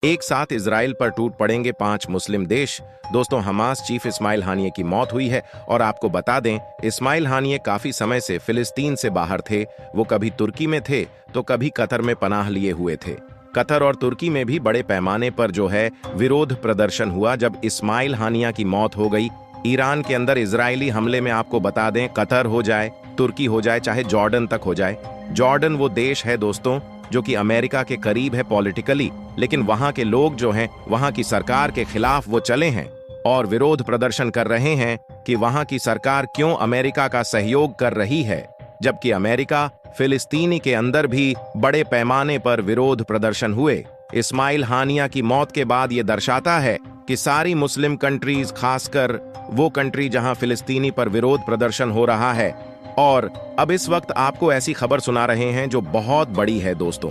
एक साथ इजराइल पर टूट पड़ेंगे 5 मुस्लिम देश। दोस्तों, हमास चीफ इस्माइल हानिये की मौत हुई है और आपको बता दें, इस्माइल हानिये काफी समय से फिलिस्तीन से बाहर थे। वो कभी तुर्की में थे तो कभी कतर में पनाह लिए हुए थे। कतर और तुर्की में भी बड़े पैमाने पर जो है विरोध प्रदर्शन हुआ जब इस्माइल हानिया की मौत हो गई। ईरान के अंदर इजरायली हमले में आपको बता दें, कतर हो जाए, तुर्की हो जाए, चाहे जॉर्डन तक हो जाए। जॉर्डन वो देश है दोस्तों जो कि अमेरिका के करीब है पॉलिटिकली, लेकिन वहां के लोग जो हैं वहां की सरकार के खिलाफ वो चले हैं और विरोध प्रदर्शन कर रहे हैं कि वहां की सरकार क्यों अमेरिका का सहयोग कर रही है, जबकि अमेरिका फिलिस्तीनी के अंदर भी बड़े पैमाने पर विरोध प्रदर्शन हुए। इस्माइल हानिया की मौत के बाद ये दर्शाता है कि सारी मुस्लिम कंट्रीज, खासकर वो कंट्री जहां फिलिस्तीनी पर विरोध प्रदर्शन हो रहा है, और अब इस वक्त आपको ऐसी खबर सुना रहे हैं जो बहुत बड़ी है दोस्तों।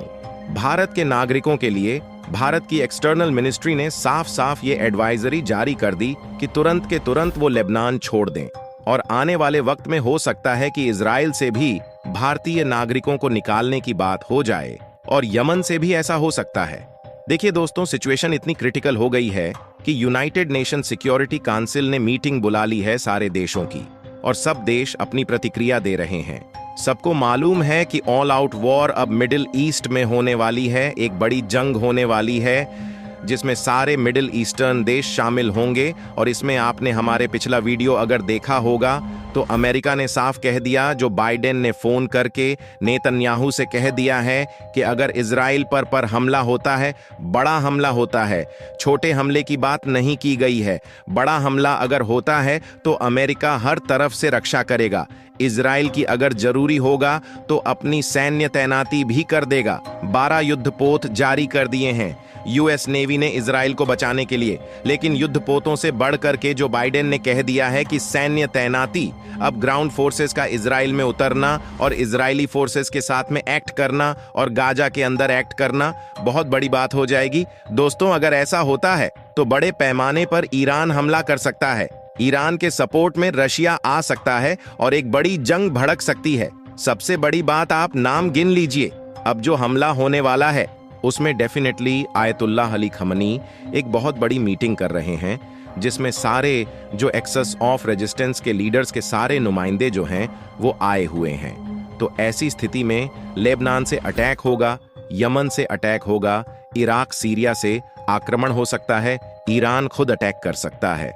भारत के नागरिकों के लिए भारत की एक्सटर्नल मिनिस्ट्री ने साफ साफ ये एडवाइजरी जारी कर दी कि तुरंत के तुरंत वो लेबनान छोड़ दें, और आने वाले वक्त में हो सकता है कि इजराइल से भी भारतीय नागरिकों को निकालने की बात हो जाए, और यमन से भी ऐसा हो सकता है। देखिए दोस्तों, सिचुएशन इतनी क्रिटिकल हो गई है कि यूनाइटेड नेशन सिक्योरिटी काउंसिल ने मीटिंग बुला ली है सारे देशों की, और सब देश अपनी प्रतिक्रिया दे रहे हैं। सबको मालूम है कि ऑल आउट वॉर अब मिडिल ईस्ट में होने वाली है, एक बड़ी जंग होने वाली है जिसमें सारे मिडिल ईस्टर्न देश शामिल होंगे। और इसमें आपने हमारे पिछला वीडियो अगर देखा होगा तो अमेरिका ने साफ कह दिया, जो बाइडेन ने फोन करके नेतन्याहू से कह दिया है कि अगर इजराइल पर हमला होता है, बड़ा हमला होता है, छोटे हमले की बात नहीं की गई है, बड़ा हमला अगर होता है तो अमेरिका हर तरफ से रक्षा करेगा। इजराइल की अगर जरूरी होगा तो अपनी सैन्य तैनाती भी कर देगा। 12 युद्धपोत जारी कर दिए हैं यूएस नेवी ने इजराइल को बचाने के लिए, लेकिन युद्धपोतों से बढ़ करके जो बाइडेन ने कह दिया है कि सैन्य तैनाती, अब ग्राउंड फोर्सेस का इजराइल में उतरना और इजरायली फोर्सेस के साथ में एक्ट करना और गाजा के अंदर एक्ट करना बहुत बड़ी बात हो जाएगी। दोस्तों, अगर ऐसा होता है तो बड़े पैमाने पर ईरान हमला कर सकता है, ईरान के सपोर्ट में रशिया आ सकता है और एक बड़ी जंग भड़क सकती है। सबसे बड़ी बात, आप नाम गिन लीजिए, अब जो हमला होने वाला है उसमें डेफिनेटली आयतुल्लाह अली खमनी एक बहुत बड़ी मीटिंग कर रहे हैं, जिसमें सारे जो एक्सेस ऑफ रेजिस्टेंस के लीडर्स के सारे नुमाइंदे जो हैं वो आए हुए हैं। तो ऐसी स्थिति में लेबनान से अटैक होगा, यमन से अटैक होगा, इराक सीरिया से आक्रमण हो सकता है, ईरान खुद अटैक कर सकता है,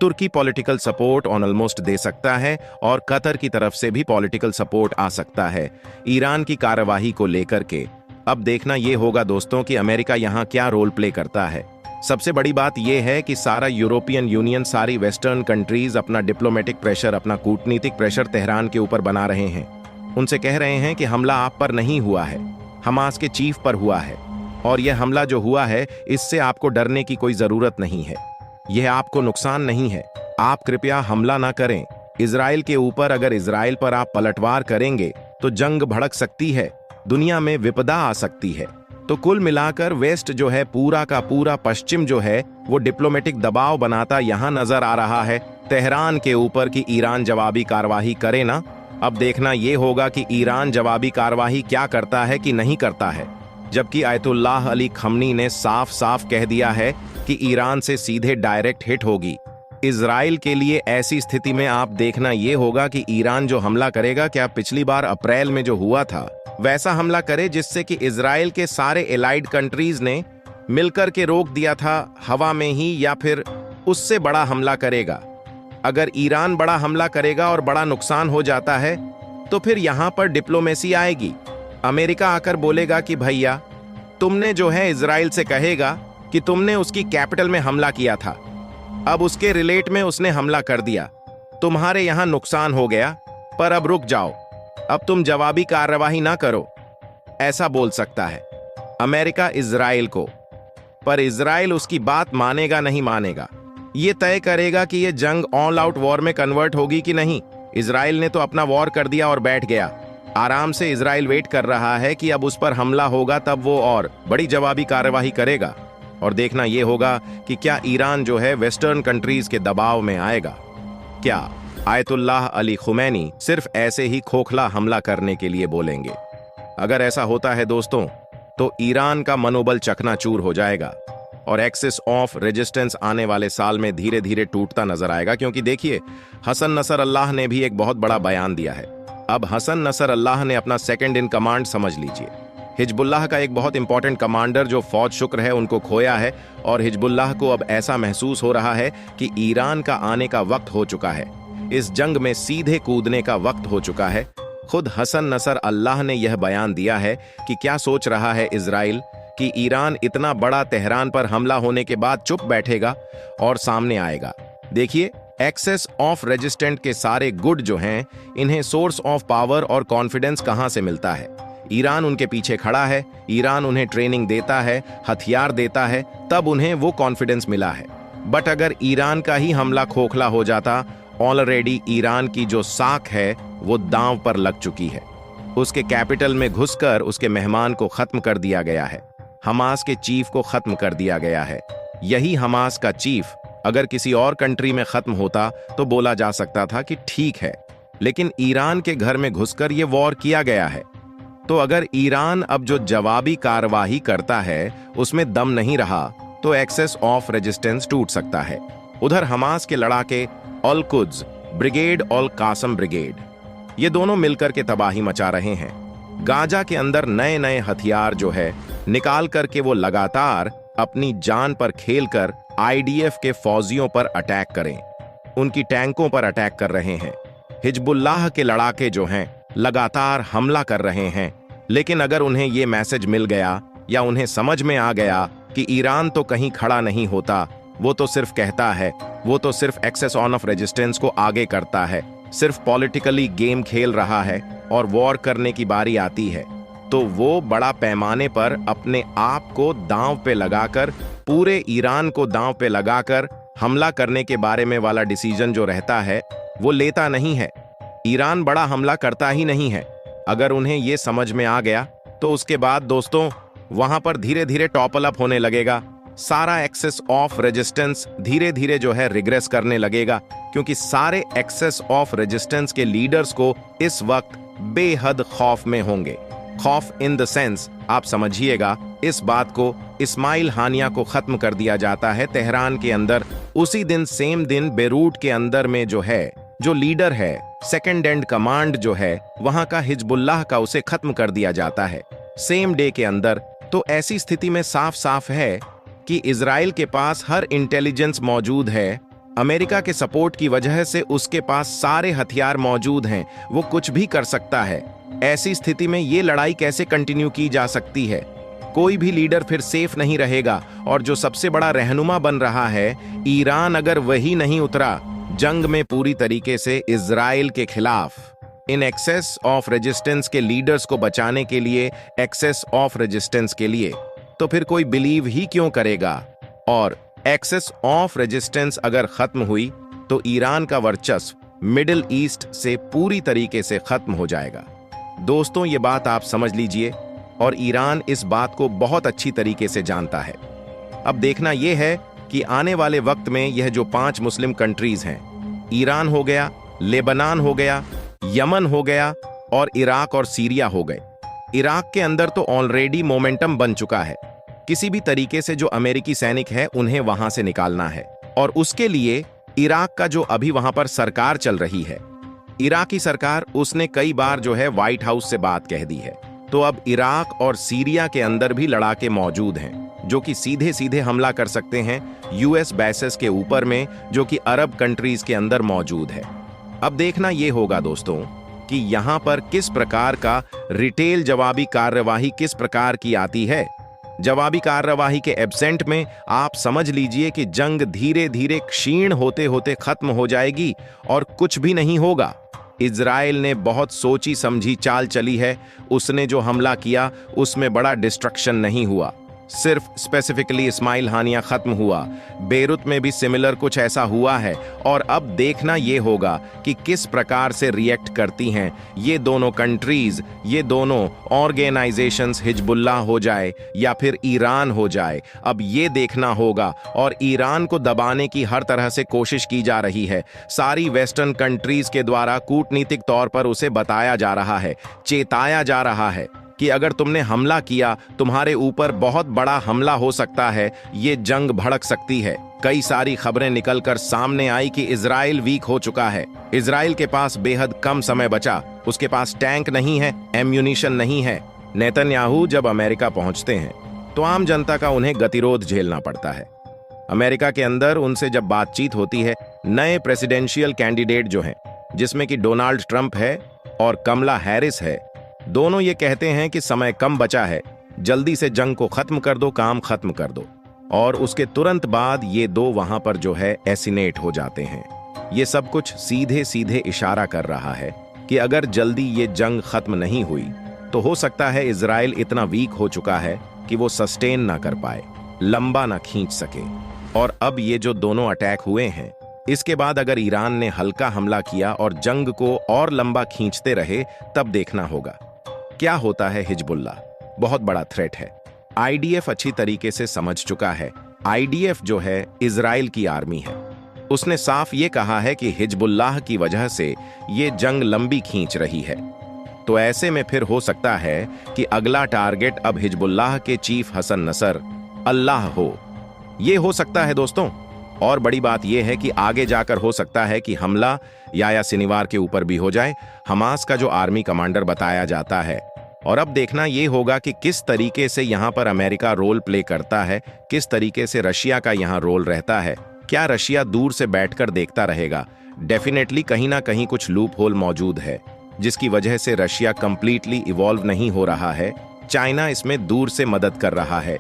तुर्की political support on almost they सकता है और कतर की तरफ से भी पॉलिटिकल सपोर्ट आ सकता है ईरान की कार्यवाही को लेकर के। अब देखना यह होगा दोस्तों कि अमेरिका यहां क्या रोल प्ले करता है। सबसे बड़ी बात यह है कि सारा यूरोपियन यूनियन, सारी वेस्टर्न कंट्रीज अपना डिप्लोमेटिक प्रेशर, अपना कूटनीतिक प्रेशर तेहरान के ऊपर बना रहे हैं। उनसे कह रहे हैं कि हमला आप पर नहीं हुआ है, हमास के चीफ पर हुआ है, और यह हमला जो हुआ है इससे आपको डरने की कोई जरूरत नहीं है, यह आपको नुकसान नहीं है, आप कृपया हमला ना करें इजराइल के ऊपर। अगर इजराइल पर आप पलटवार करेंगे तो जंग भड़क सकती है, दुनिया में विपदा आ सकती है। तो कुल मिलाकर वेस्ट जो है, पूरा का पूरा पश्चिम जो है, वो डिप्लोमेटिक दबाव बनाता यहां नजर आ रहा है तेहरान के ऊपर कि ईरान जवाबी कार्रवाई करे ना। अब देखना यह होगा कि ईरान जवाबी कार्रवाई क्या करता है कि नहीं करता है, जबकि आयतुल्लाह अली खमनी ने साफ साफ कह दिया है कि ईरान से सीधे डायरेक्ट हिट होगी। इजराइल के लिए ऐसी स्थिति में आप देखना यह होगा कि ईरान जो हमला करेगा, क्या पिछली बार अप्रैल में जो हुआ था वैसा हमला करे, जिससे कि इजराइल के सारे एलाइड कंट्रीज ने मिलकर के रोक दिया था हवा में ही, या फिर उससे बड़ा हमला करेगा। अगर ईरान बड़ा हमला करेगा और बड़ा नुकसान हो जाता है तो फिर यहां पर डिप्लोमेसी आएगी। अमेरिका आकर बोलेगा कि भैया, तुमने जो है इजराइल से कहेगा कि तुमने उसकी कैपिटल में हमला किया था, अब उसके रिलेट में उसने हमला कर दिया, तुम्हारे यहां नुकसान हो गया, पर अब रुक जाओ, अब तुम जवाबी कार्रवाई ना करो, ऐसा बोल सकता है अमेरिका इजराइल को। पर इजराइल उसकी बात मानेगा नहीं मानेगा, यह तय करेगा कि यह जंग ऑल आउट वॉर में कन्वर्ट होगी कि नहीं। इजराइल ने तो अपना वॉर कर दिया और बैठ गया, आराम से इजराइल वेट कर रहा है कि अब उस पर हमला होगा तब वो और बड़ी जवाबी कार्रवाई करेगा। और देखना यह होगा कि क्या ईरान जो है वेस्टर्न कंट्रीज के दबाव में आएगा, क्या आयतुल्लाह अली खुमैनी सिर्फ ऐसे ही खोखला हमला करने के लिए बोलेंगे। अगर ऐसा होता है दोस्तों तो ईरान का मनोबल चकनाचूर हो जाएगा। और एक्सिस ऑफ रेजिस्टेंस आने वाले साल में धीरे धीरे टूटता नजर आएगा, क्योंकि देखिए हसन नसरल्लाह ने भी एक बहुत बड़ा बयान दिया है। अब हसन नसरल्लाह ने अपना सेकंड इन कमांड समझ लीजिए। हिजबुल्लाह का एक बहुत इंपॉर्टेंट कमांडर जो फौज शुक्र है उनको खोया है, और हिजबुल्लाह को अब ऐसा महसूस हो रहा है कि ईरान का आने का वक्त हो चुका है, इस जंग में सीधे कूदने का वक्त हो चुका है। खुद हसन नसरल्लाह ने यह बयान दिया है कि क्या सोच रहा है इजराइल कि ईरान इतना बड़ा तेहरान पर हमला होने के बाद चुप बैठेगा और सामने आएगा। देखिए एक्सेस ऑफ रेजिस्टेंट के सारे गुड जो हैं, इन्हें सोर्स ऑफ पावर और कॉन्फिडेंस कहां से मिलता है? ईरान उनके पीछे खड़ा है, ईरान उन्हें ट्रेनिंग देता है, हथियार देता है, तब उन्हें वो कॉन्फिडेंस मिला है। बट अगर ईरान का ही हमला खोखला हो जाता, ऑलरेडी ईरान की जो साख है वो दांव पर लग चुकी है। उसके कैपिटल में घुसकर उसके मेहमान को खत्म कर दिया गया है, हमास के चीफ को खत्म कर दिया गया है। यही हमास का चीफ अगर किसी और कंट्री में खत्म होता तो बोला जा सकता था कि ठीक है, लेकिन ईरान के घर में घुसकर ये वॉर किया गया है। तो अगर ईरान अब जो जवाबी कार्यवाही करता है उसमें दम नहीं रहा तो एक्सेस ऑफ रेजिस्टेंस टूट सकता है। उधर हमास के लड़ाके अल कुद्स ब्रिगेड और कासम ब्रिगेड, ये दोनों मिलकर के तबाही मचा रहे हैं। गाजा के अंदर नए नए हथियार जो है निकाल करके वो लगातार अपनी जान पर खेलकर आईडीएफ के फौजियों पर अटैक करें, उनकी टैंकों पर अटैक कर रहे हैं। हिजबुल्लाह के लड़ाके जो हैं लगातार हमला कर रहे हैं, लेकिन अगर उन्हें ये मैसेज मिल गया या उन्हें समझ में आ गया कि ईरान तो कहीं खड़ा नहीं होता, वो तो सिर्फ कहता है, वो तो सिर्फ एक्सेस ऑफ रेजिस्टेंस को आगे करता है, सिर्फ पॉलिटिकली गेम खेल रहा है और वॉर करने की बारी आती है, तो वो बड़ा पैमाने पर अपने आप को दांव पे लगाकर, पूरे ईरान को दांव पे लगाकर हमला करने के बारे में वाला डिसीजन जो रहता है वो लेता नहीं है। ईरान बड़ा हमला करता ही नहीं है। अगर उन्हें ये समझ में आ गया तो उसके बाद दोस्तों वहां पर धीरे धीरे टॉपल अप होने लगेगा। सारा एक्सेस ऑफ रेजिस्टेंस धीरे धीरे जो है रिग्रेस करने लगेगा, क्योंकि सारे एक्सेस ऑफ रेजिस्टेंस के लीडर्स को इस वक्त बेहद खौफ में होंगे। खौफ इन द सेंस, आप समझिएगा, इस बात को इस्माइल हानिया को खत्म कर दिया जाता है तेहरान के अंदर। उसी दिन सेम दिन बेरूट के अंदर में जो है, जो लीडर है, सेकेंड एंड कमांड जो है वहां का हिजबुल्लाह का, उसे खत्म कर दिया जाता है सेम डे के अंदर। तो ऐसी स्थिति में साफ साफ है कि इजराइल के पास हर इंटेलिजेंस मौजूद है, अमेरिका के सपोर्ट की वजह से उसके पास सारे हथियार मौजूद हैं, वो कुछ भी कर सकता है। ऐसी स्थिति में ये लड़ाई कैसे कंटिन्यू की जा सकती है? कोई भी लीडर फिर सेफ नहीं रहेगा, और जो सबसे बड़ा रहनुमा बन रहा है ईरान, अगर वही नहीं उतरा जंग में पूरी तरीके से इजराइल के खिलाफ, इन एक्सेस ऑफ रेजिस्टेंस के लीडर्स को बचाने के लिए, एक्सेस ऑफ रेजिस्टेंस के लिए, तो फिर कोई बिलीव ही क्यों करेगा? और एक्सेस ऑफ रेजिस्टेंस अगर खत्म हुई तो ईरान का वर्चस्व मिडिल ईस्ट से पूरी तरीके से खत्म हो जाएगा। दोस्तों ये बात आप समझ लीजिए, और ईरान इस बात को बहुत अच्छी तरीके से जानता है। अब देखना यह है कि आने वाले वक्त में यह जो 5 मुस्लिम कंट्रीज हैं, ईरान हो गया, लेबनान हो गया, यमन हो गया और इराक और सीरिया हो गए। इराक के अंदर तो ऑलरेडी मोमेंटम बन चुका है। किसी भी तरीके से जो अमेरिकी सैनिक है उन्हें वहां से निकालना है, और उसके लिए इराक का जो अभी वहां पर सरकार चल रही है, इराकी सरकार, उसने कई बार जो है व्हाइट हाउस से बात कह दी है। तो अब इराक और सीरिया के अंदर भी लड़ाके मौजूद हैं जो कि सीधे सीधे हमला कर सकते हैं यूएस बेसेस के ऊपर में, जो कि अरब कंट्रीज के अंदर मौजूद है। अब देखना यह होगा दोस्तों कि यहां पर किस प्रकार का रिटेल जवाबी कार्यवाही किस प्रकार की आती है। जवाबी कार्यवाही के एब्सेंट में आप समझ लीजिए कि जंग धीरे धीरे क्षीण होते होते खत्म हो जाएगी और कुछ भी नहीं होगा। इजराइल ने बहुत सोची समझी चाल चली है। उसने जो हमला किया उसमें बड़ा डिस्ट्रक्शन नहीं हुआ, सिर्फ स्पेसिफिकली इस्माइल हानिया खत्म हुआ। बेरूत में भी सिमिलर कुछ ऐसा हुआ है, और अब देखना यह होगा कि किस प्रकार से रिएक्ट करती हैं ये दोनों कंट्रीज, ये दोनों ऑर्गेनाइजेशंस, हिजबुल्लाह हो जाए या फिर ईरान हो जाए। अब ये देखना होगा, और ईरान को दबाने की हर तरह से कोशिश की जा रही है। सारी वेस्टर्न कंट्रीज के द्वारा कूटनीतिक तौर पर उसे बताया जा रहा है, चेताया जा रहा है कि अगर तुमने हमला किया, तुम्हारे ऊपर बहुत बड़ा हमला हो सकता है, ये जंग भड़क सकती है। कई सारी खबरें निकलकर सामने आई कि इजराइल वीक हो चुका है। इजराइल के पास बेहद कम समय बचा, उसके पास टैंक नहीं है, एम्यूनिशन नहीं है। नेतन्याहू जब अमेरिका पहुंचते हैं तो आम जनता का उन्हें गतिरोध झेलना पड़ता है। अमेरिका के अंदर उनसे जब बातचीत होती है, नए प्रेसिडेंशियल कैंडिडेट जो हैं, जिसमें कि डोनाल्ड ट्रंप है और कमला हैरिस है, दोनों ये कहते हैं कि समय कम बचा है, जल्दी से जंग को खत्म कर दो, काम खत्म कर दो। और उसके तुरंत बाद ये दो वहां पर जो है एसिनेट हो जाते हैं। ये सब कुछ सीधे सीधे इशारा कर रहा है कि अगर जल्दी ये जंग खत्म नहीं हुई तो हो सकता है इजराइल इतना वीक हो चुका है कि वो सस्टेन ना कर पाए, लंबा ना खींच सके। और अब ये जो दोनों अटैक हुए हैं, इसके बाद अगर ईरान ने हल्का हमला किया और जंग को और लंबा खींचते रहे, तब देखना होगा क्या होता है। हिजबुल्लाह बहुत बड़ा थ्रेट है। आईडीएफ अच्छी तरीके से समझ चुका है। आईडीएफ जो है इजराइल की आर्मी है। उसने साफ ये कहा है कि हिजबुल्लाह की वजह से ये जंग लंबी खींच रही है। तो ऐसे में फिर हो सकता है कि अगला टारगेट अब हिजबुल्लाह के चीफ हसन नसर अल्लाह हो। ये हो सकता है दोस्तों। और बड़ी बात यह है कि आगे जाकर हो सकता है कि हमला या सिनीवार के ऊपर भी हो जाए। हमास का जो आर्मी कमांडर बताया जाता है। और अब देखना यह होगा कि किस तरीके से यहां पर अमेरिका रोल प्ले करता है, किस तरीके से रशिया का यहां रोल रहता है। क्या रशिया दूर से बैठकर देखता रहेगा? डेफिनेटली कहीं ना कहीं कुछ लूप होल मौजूद है, जिसकी वजह से रशिया कंप्लीटली इवॉल्व नहीं हो रहा है। चाइना इसमें दूर से मदद कर रहा है।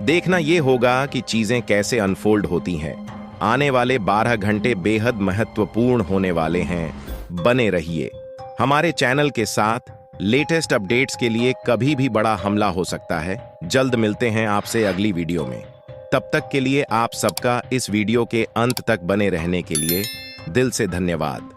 देखना यह होगा कि चीजें कैसे अनफोल्ड होती हैं। आने वाले 12 घंटे बेहद महत्वपूर्ण होने वाले हैं। बने रहिए हमारे चैनल के साथ। लेटेस्ट अपडेट्स के लिए कभी भी बड़ा हमला हो सकता है। जल्द मिलते हैं आपसे अगली वीडियो में। तब तक के लिए आप सबका इस वीडियो के अंत तक बने रहने के लिए दिल से धन्यवाद।